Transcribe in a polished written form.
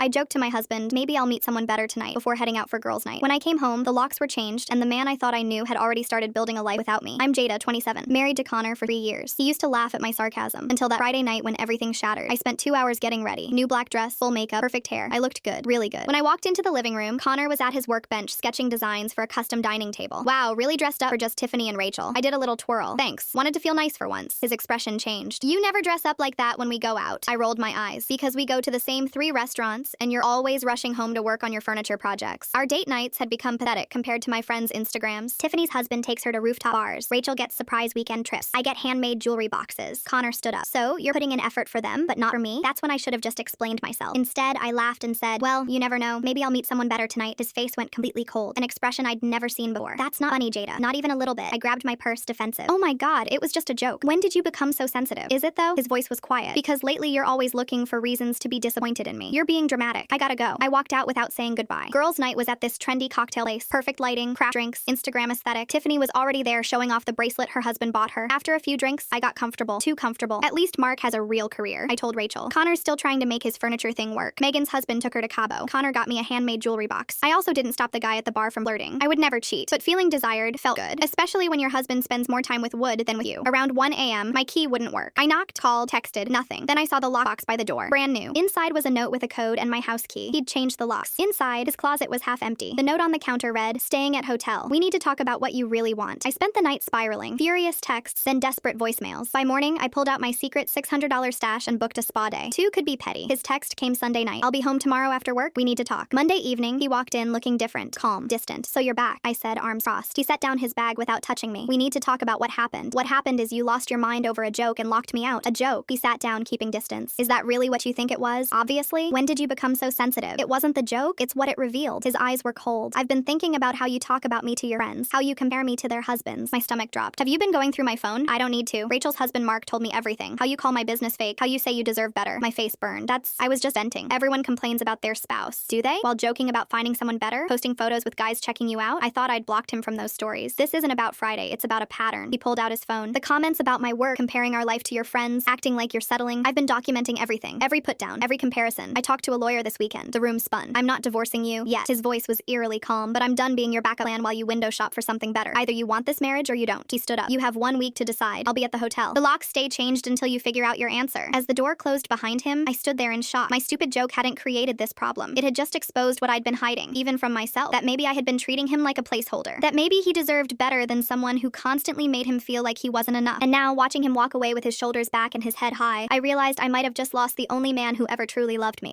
I joked to my husband, maybe I'll meet someone better tonight before heading out for girls' night. When I came home, the locks were changed, and the man I thought I knew had already started building a life without me. I'm Jada, 27, married to Connor for 3 years. He used to laugh at my sarcasm until that Friday night when everything shattered. I spent 2 hours getting ready. New black dress, full makeup, perfect hair. I looked good, really good. When I walked into the living room, Connor was at his workbench sketching designs for a custom dining table. Wow, really dressed up for just Tiffany and Rachel. I did a little twirl. Thanks. Wanted to feel nice for once. His expression changed. You never dress up like that when we go out. I rolled my eyes. Because we go to the same 3 restaurants, and you're always rushing home to work on your furniture projects. Our date nights had become pathetic compared to my friends' Instagrams. Tiffany's husband takes her to rooftop bars. Rachel gets surprise weekend trips. I get handmade jewelry boxes. Connor stood up. So, you're putting in effort for them, but not for me? That's when I should have just explained myself. Instead, I laughed and said, well, you never know. Maybe I'll meet someone better tonight. His face went completely cold, an expression I'd never seen before. That's not funny, Jada. Not even a little bit. I grabbed my purse, defensive. Oh my god, it was just a joke. When did you become so sensitive? Is it though? His voice was quiet. Because lately you're always looking for reasons to be disappointed in me. You're being dramatic. I gotta go. I walked out without saying goodbye. Girls' night was at this trendy cocktail place. Perfect lighting, craft drinks, Instagram aesthetic. Tiffany was already there showing off the bracelet her husband bought her. After a few drinks, I got comfortable. Too comfortable. At least Mark has a real career, I told Rachel. Connor's still trying to make his furniture thing work. Megan's husband took her to Cabo. Connor got me a handmade jewelry box. I also didn't stop the guy at the bar from flirting. I would never cheat, but feeling desired felt good, especially when your husband spends more time with wood than with you. Around 1 a.m., my key wouldn't work. I knocked, called, texted, nothing. Then I saw the lockbox by the door. Brand new. Inside was a note with a code and my house key. He'd changed the locks. Inside, his closet was half empty. The note on the counter read, staying at hotel. We need to talk about what you really want. I spent the night spiraling. Furious texts, then desperate voicemails. By morning, I pulled out my secret $600 stash and booked a spa day. 2 could be petty. His text came Sunday night. I'll be home tomorrow after work. We need to talk. Monday evening, he walked in looking different, calm, distant. So you're back, I said, arms crossed. He set down his bag without touching me. We need to talk about what happened. What happened is you lost your mind over a joke and locked me out. A joke. He sat down, keeping distance. Is that really what you think it was? Obviously. When did you become so sensitive? It wasn't the joke, it's what it revealed. His eyes were cold. I've been thinking about how you talk about me to your friends, how you compare me to their husbands. My stomach dropped. Have you been going through my phone? I don't need to. Rachel's husband Mark told me everything. How you call my business fake, how you say you deserve better. My face burned. I was just venting. Everyone complains about their spouse. Do they? While joking about finding someone better? Posting photos with guys checking you out? I thought I'd blocked him from those stories. This isn't about Friday, it's about a pattern. He pulled out his phone. The comments about my work, comparing our life to your friends, acting like you're settling. I've been documenting everything. Every put down, every comparison. I talked to a lawyer this weekend. The room spun. I'm not divorcing you yet. His voice was eerily calm, but I'm done being your backup plan while you window shop for something better. Either you want this marriage or you don't. He stood up. You have 1 week to decide. I'll be at the hotel. The locks stay changed until you figure out your answer. As the door closed behind him, I stood there in shock. My stupid joke hadn't created this problem. It had just exposed what I'd been hiding, even from myself. That maybe I had been treating him like a placeholder. That maybe he deserved better than someone who constantly made him feel like he wasn't enough. And now, watching him walk away with his shoulders back and his head high, I realized I might have just lost the only man who ever truly loved me.